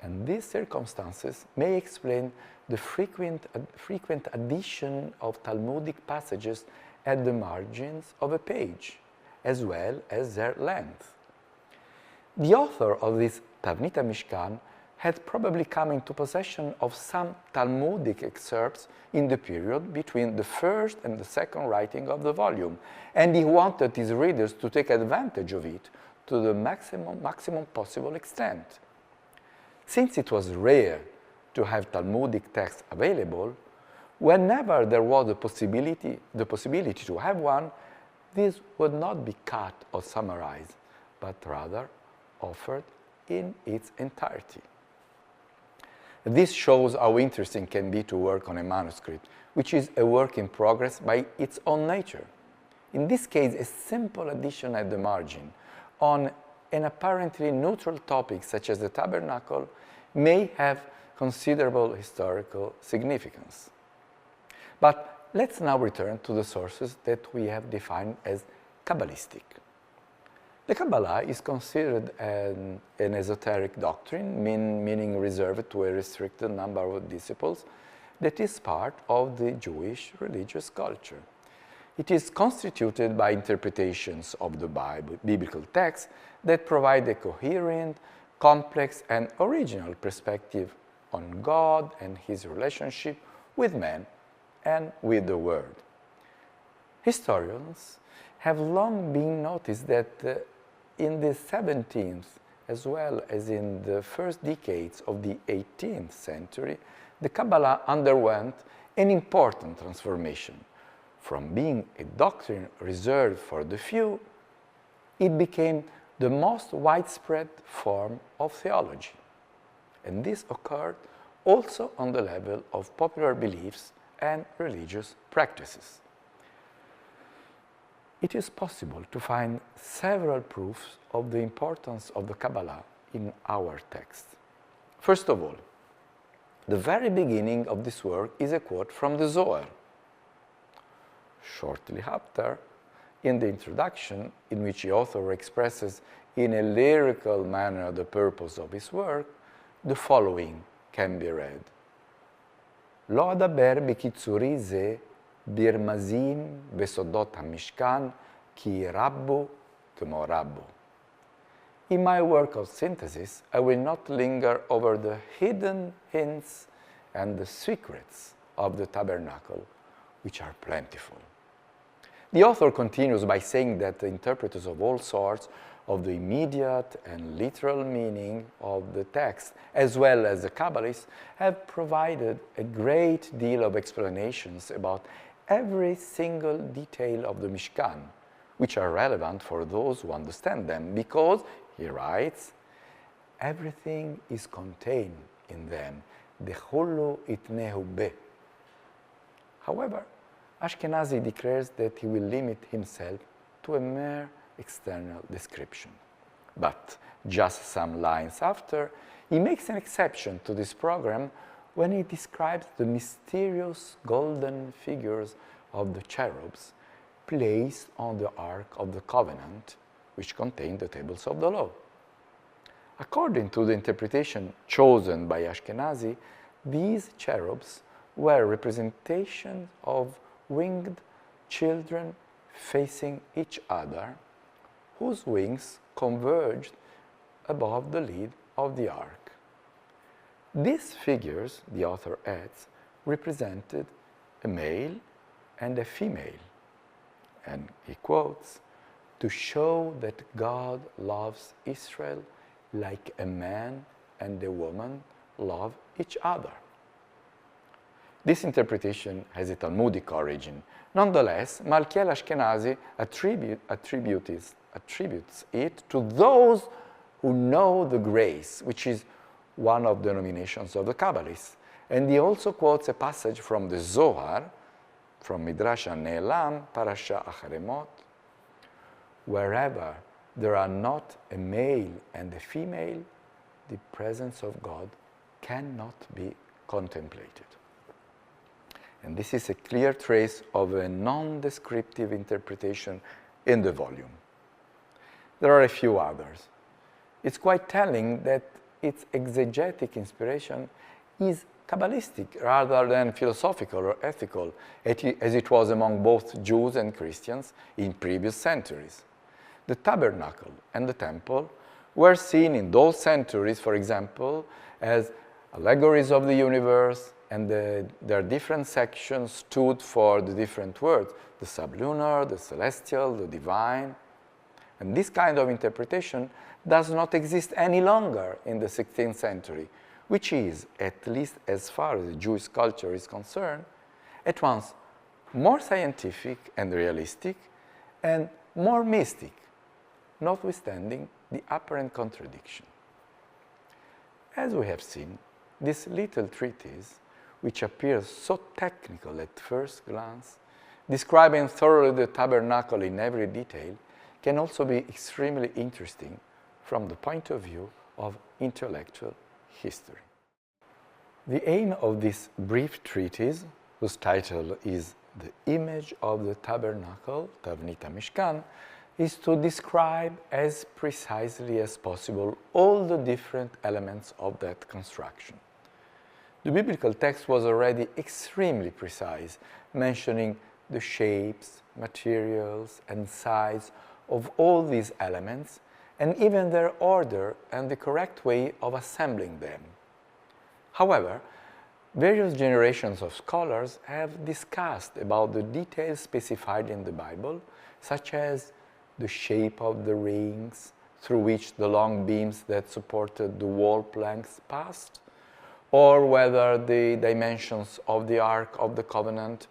And these circumstances may explain the frequent addition of Talmudic passages at the margins of a page, as well as their length. The author of this Tavnit ha-mishkan had probably come into possession of some Talmudic excerpts in the period between the first and the second writing of the volume, and he wanted his readers to take advantage of it to the maximum possible extent. Since it was rare to have Talmudic texts available, whenever there was the possibility to have one, this would not be cut or summarized, but rather offered in its entirety. This shows how interesting it can be to work on a manuscript, which is a work in progress by its own nature. In this case, a simple addition at the margin on an apparently neutral topic such as the tabernacle may have considerable historical significance. But let's now return to the sources that we have defined as Kabbalistic. The Kabbalah is considered an esoteric doctrine, meaning reserved to a restricted number of disciples, that is part of the Jewish religious culture. It is constituted by interpretations of the biblical text that provide a coherent, complex, and original perspective on God and his relationship with man and with the world. Historians have long been noticed that in the 17th as well as in the first decades of the 18th century, the Kabbalah underwent an important transformation. From being a doctrine reserved for the few, it became the most widespread form of theology. And this occurred also on the level of popular beliefs and religious practices. It is possible to find several proofs of the importance of the Kabbalah in our text. First of all, the very beginning of this work is a quote from the Zohar. Shortly after, in the introduction, in which the author expresses in a lyrical manner the purpose of his work, the following can be read. Lo adaber bekitzuri ze birmazim besodot ha-mishkan ki rabbu kemo rabbu. In my work of synthesis, I will not linger over the hidden hints and the secrets of the tabernacle, which are plentiful. The author continues by saying that the interpreters of all sorts of the immediate and literal meaning of the text, as well as the Kabbalists, have provided a great deal of explanations about every single detail of the Mishkan, which are relevant for those who understand them, because, he writes, everything is contained in them. Dechulu itnehu be. However, Ashkenazi declares that he will limit himself to a mere external description. But just some lines after, he makes an exception to this program when he describes the mysterious golden figures of the cherubs placed on the Ark of the Covenant, which contained the tables of the law. According to the interpretation chosen by Ashkenazi, these cherubs were representations of winged children facing each other, whose wings converged above the lid of the ark. These figures, the author adds, represented a male and a female. And he quotes, to show that God loves Israel like a man and a woman love each other. This interpretation has a Talmudic origin. Nonetheless, Malkiel Ashkenazi attributes it to those who know the grace, which is one of the denominations of the Kabbalists. And he also quotes a passage from the Zohar, from Midrash Ne'elam, Parasha Acharemot, wherever there are not a male and a female, the presence of God cannot be contemplated. And this is a clear trace of a non-descriptive interpretation in the volume. There are a few others. It's quite telling that its exegetic inspiration is Kabbalistic rather than philosophical or ethical, as it was among both Jews and Christians in previous centuries. The tabernacle and the temple were seen in those centuries, for example, as allegories of the universe, and their different sections stood for the different words, the sublunar, the celestial, the divine. And this kind of interpretation does not exist any longer in the 16th century, which is, at least as far as Jewish culture is concerned, at once more scientific and realistic and more mystic, notwithstanding the apparent contradiction. As we have seen, this little treatise, which appears so technical at first glance, describing thoroughly the tabernacle in every detail, can also be extremely interesting from the point of view of intellectual history. The aim of this brief treatise, whose title is The Image of the Tabernacle, Tavnit ha-mishkan, is to describe as precisely as possible all the different elements of that construction. The biblical text was already extremely precise, mentioning the shapes, materials, and size of all these elements, and even their order and the correct way of assembling them. However, various generations of scholars have discussed about the details specified in the Bible, such as the shape of the rings through which the long beams that supported the wall planks passed, or whether the dimensions of the Ark of the Covenant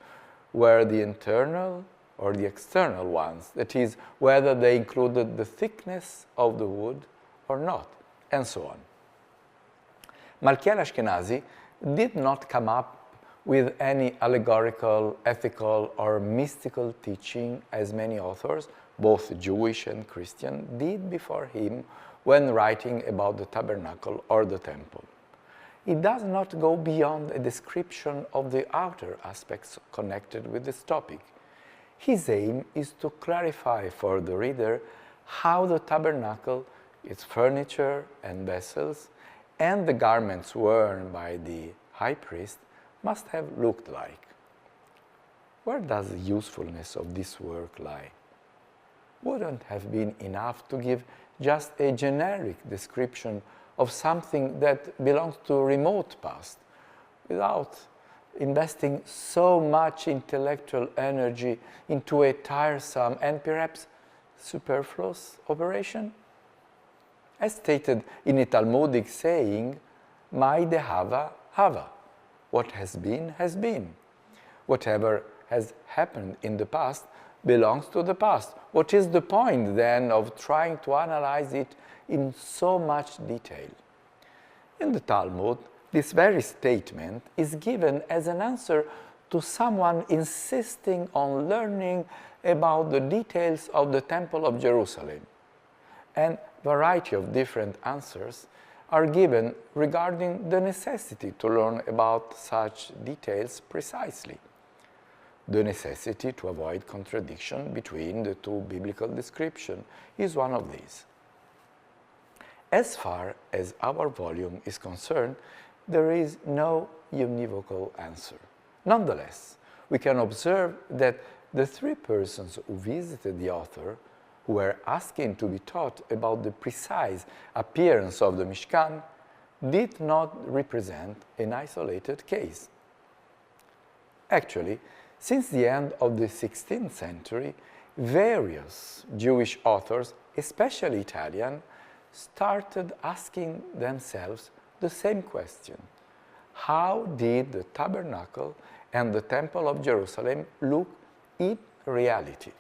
were the internal or the external ones, that is, whether they included the thickness of the wood or not, and so on. Malkiel Ashkenazi did not come up with any allegorical, ethical, or mystical teaching as many authors, both Jewish and Christian, did before him when writing about the tabernacle or the temple. It does not go beyond a description of the outer aspects connected with this topic. His aim is to clarify for the reader how the tabernacle, its furniture and vessels, and the garments worn by the high priest must have looked like. Where does the usefulness of this work lie? Wouldn't have been enough to give just a generic description of something that belongs to a remote past, without investing so much intellectual energy into a tiresome and perhaps superfluous operation? As stated in a Talmudic saying, Mai dehava hava. What has been, has been. Whatever has happened in the past belongs to the past. What is the point, then, of trying to analyze it in so much detail? In the Talmud, this very statement is given as an answer to someone insisting on learning about the details of the Temple of Jerusalem. And a variety of different answers are given regarding the necessity to learn about such details precisely. The necessity to avoid contradiction between the two biblical descriptions is one of these. As far as our volume is concerned, there is no univocal answer. Nonetheless, we can observe that the three persons who visited the author, who were asking to be taught about the precise appearance of the Mishkan, did not represent an isolated case. Actually, since the end of the 16th century, various Jewish authors, especially Italian, started asking themselves the same question: how did the tabernacle and the Temple of Jerusalem look in reality?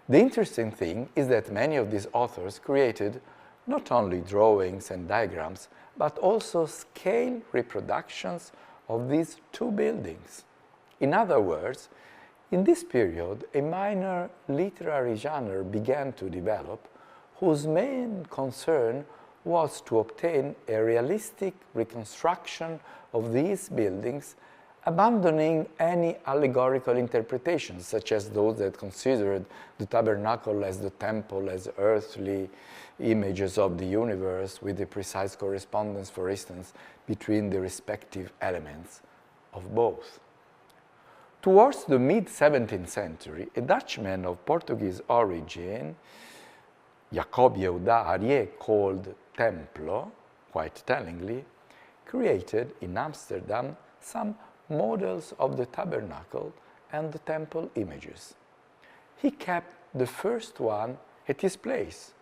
The interesting thing is that many of these authors created not only drawings and diagrams, but also scale reproductions of these two buildings. In other words, in this period, a minor literary genre began to develop, whose main concern was to obtain a realistic reconstruction of these buildings, abandoning any allegorical interpretations, such as those that considered the tabernacle as the temple, as earthly images of the universe, with a precise correspondence, for instance, between the respective elements of both. Towards the mid-17th century, a Dutchman of Portuguese origin, Jacob Yehuda Arié, called Templo, quite tellingly, created in Amsterdam some models of the tabernacle and the temple images. He kept the first one at his place,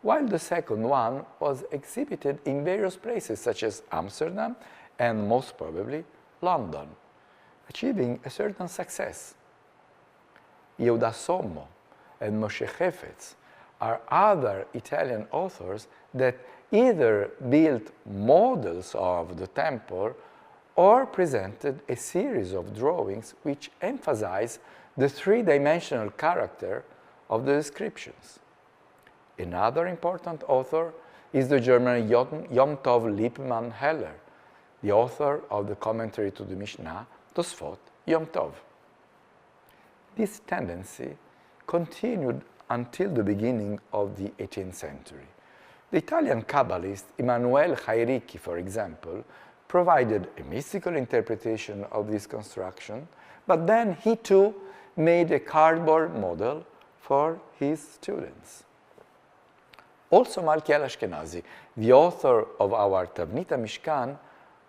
while the second one was exhibited in various places such as Amsterdam and most probably London, achieving a certain success. Yehuda Sommo and Moshe Chefetz are other Italian authors that either built models of the temple or presented a series of drawings which emphasize the three-dimensional character of the descriptions. Another important author is the German Yom Tov Lippmann Heller, the author of the commentary to the Mishnah, Tosfot Yom Tov. This tendency continued until the beginning of the 18th century. The Italian Kabbalist Emanuele Chairichi, for example, provided a mystical interpretation of this construction, but then he too made a cardboard model for his students. Also Malkiel Ashkenazi, the author of our Tavnit ha-mishkan,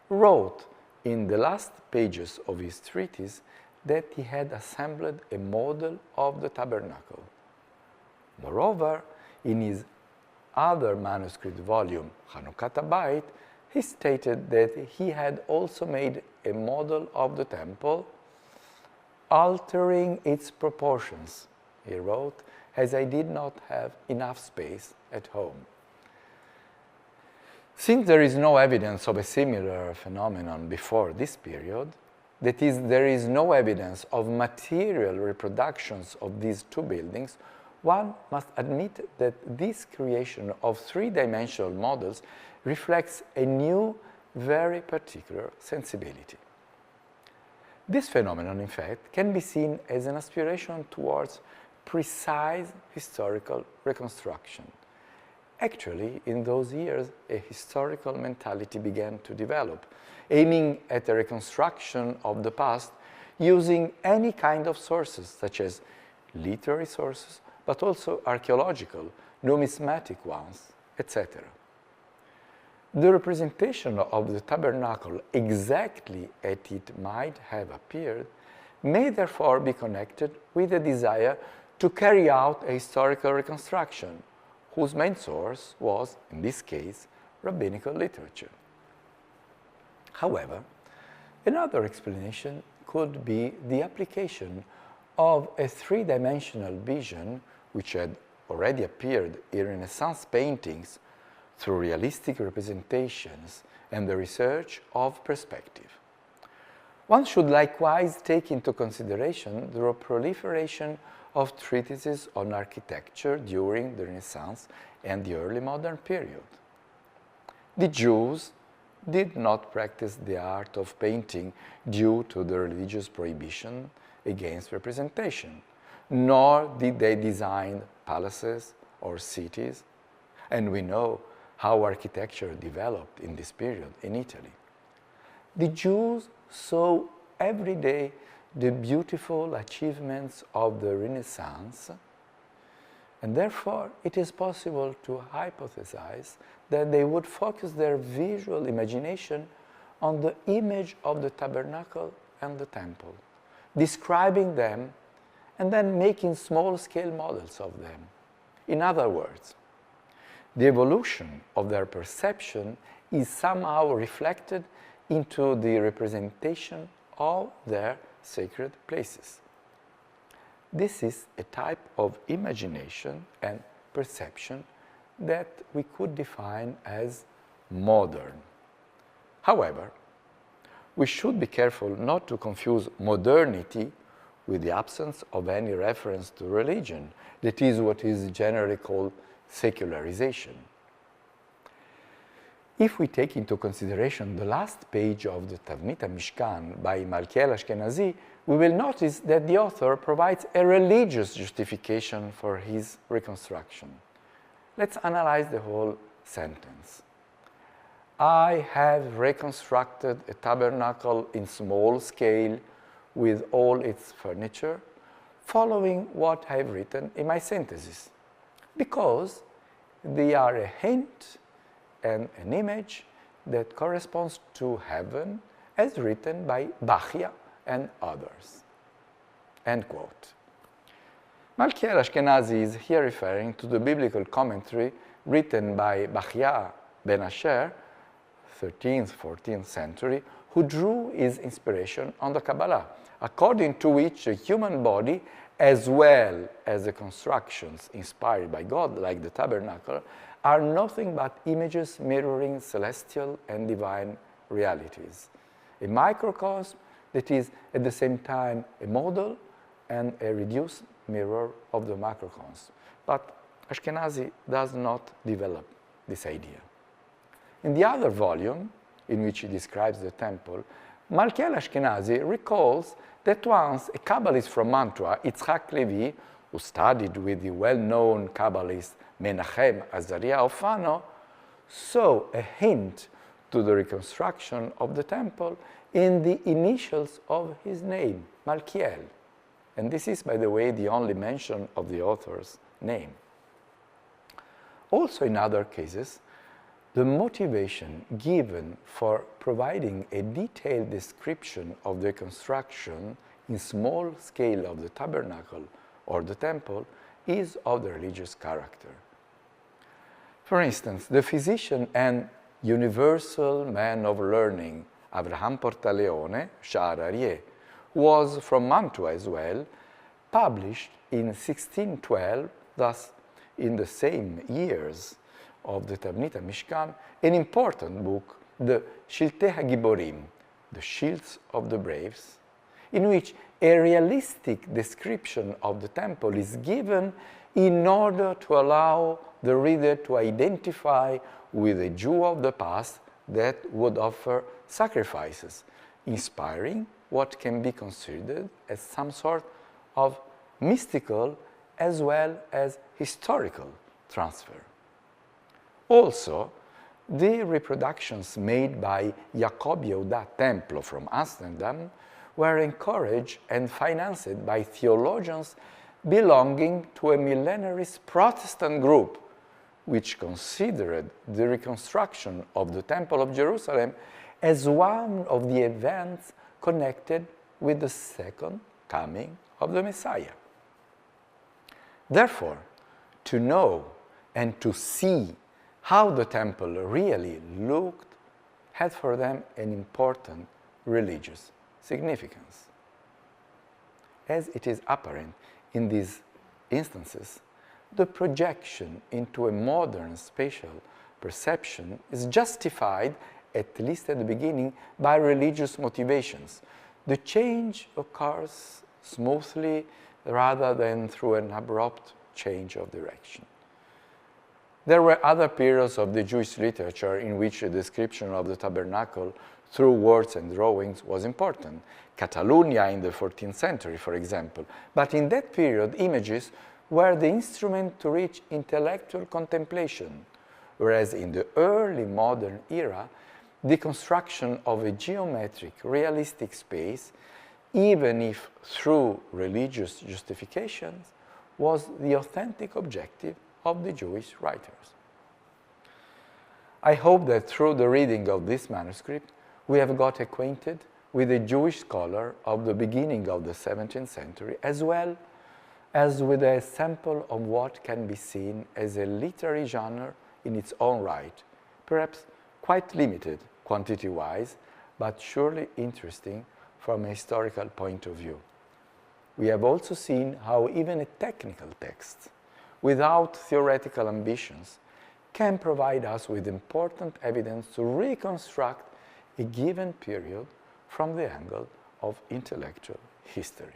wrote in the last pages of his treatise that he had assembled a model of the tabernacle. Moreover, in his other manuscript volume, Hanukkah, he stated that he had also made a model of the temple, altering its proportions, he wrote, as I did not have enough space at home. Since there is no evidence of a similar phenomenon before this period, that is, there is no evidence of material reproductions of these two buildings, one must admit that this creation of three-dimensional models reflects a new, very particular sensibility. This phenomenon, in fact, can be seen as an aspiration towards precise historical reconstruction. Actually, in those years, a historical mentality began to develop, aiming at a reconstruction of the past using any kind of sources, such as literary sources, but also archaeological, numismatic ones, etc. The representation of the tabernacle exactly as it might have appeared may therefore be connected with a desire to carry out a historical reconstruction, whose main source was, in this case, rabbinical literature. However, another explanation could be the application of a three-dimensional vision which had already appeared in Renaissance paintings through realistic representations and the research of perspective. One should likewise take into consideration the proliferation of treatises on architecture during the Renaissance and the early modern period. The Jews did not practice the art of painting due to the religious prohibition against representation, nor did they design palaces or cities, and we know how architecture developed in this period in Italy. The Jews saw every day the beautiful achievements of the Renaissance, and therefore it is possible to hypothesize that they would focus their visual imagination on the image of the tabernacle and the temple, describing them and then making small-scale models of them. In other words, the evolution of their perception is somehow reflected into the representation of their sacred places. This is a type of imagination and perception that we could define as modern. However, we should be careful not to confuse modernity with the absence of any reference to religion. That is what is generally called secularization. If we take into consideration the last page of the Tavnit ha-mishkan by Malkiel Ashkenazi, we will notice that the author provides a religious justification for his reconstruction. Let's analyze the whole sentence. I have reconstructed a tabernacle in small scale with all its furniture, following what I have written in my synthesis, because they are a hint and an image that corresponds to heaven as written by Bachia and others. End quote. Malkiel Ashkenazi is here referring to the biblical commentary written by Bachia ben Asher, 13th, 14th century, who drew his inspiration on the Kabbalah, according to which the human body as well as the constructions inspired by God, like the tabernacle, are nothing but images mirroring celestial and divine realities. A microcosm that is at the same time a model and a reduced mirror of the macrocosm. But Ashkenazi does not develop this idea. In the other volume, in which he describes the temple, Malkiel Ashkenazi recalls that once a Kabbalist from Mantua, Yitzhak Levi, who studied with the well-known Kabbalist Menachem Azariah of Fano, saw a hint to the reconstruction of the temple in the initials of his name, Malkiel. And this is, by the way, the only mention of the author's name. Also, in other cases, the motivation given for providing a detailed description of the construction in small scale of the tabernacle or the temple is of the religious character. For instance, the physician and universal man of learning, Abraham Portaleone, Sha'ararie, who was from Mantua as well, published in 1612, thus in the same years of the Tavnit ha-mishkan, an important book, the Shiltei HaGiborim, the Shields of the Braves, in which a realistic description of the temple is given in order to allow the reader to identify with a Jew of the past that would offer sacrifices, inspiring what can be considered as some sort of mystical as well as historical transfer. Also, the reproductions made by Jacob Yehuda Templo from Amsterdam were encouraged and financed by theologians belonging to a millenarist Protestant group, which considered the reconstruction of the Temple of Jerusalem as one of the events connected with the second coming of the Messiah. Therefore, to know and to see how the temple really looked had for them an important religious significance. As it is apparent in these instances, the projection into a modern spatial perception is justified, at least at the beginning, by religious motivations. The change occurs smoothly rather than through an abrupt change of direction. There were other periods of the Jewish literature in which a description of the tabernacle through words and drawings was important. Catalonia in the 14th century, for example. But in that period, images were the instrument to reach intellectual contemplation, whereas in the early modern era, the construction of a geometric, realistic space, even if through religious justifications, was the authentic objective of the Jewish writers. I hope that through the reading of this manuscript, we have got acquainted with a Jewish scholar of the beginning of the 17th century, as well as with a sample of what can be seen as a literary genre in its own right, perhaps quite limited quantity-wise, but surely interesting from a historical point of view. We have also seen how even a technical text, without theoretical ambitions, can provide us with important evidence to reconstruct a given period from the angle of intellectual history.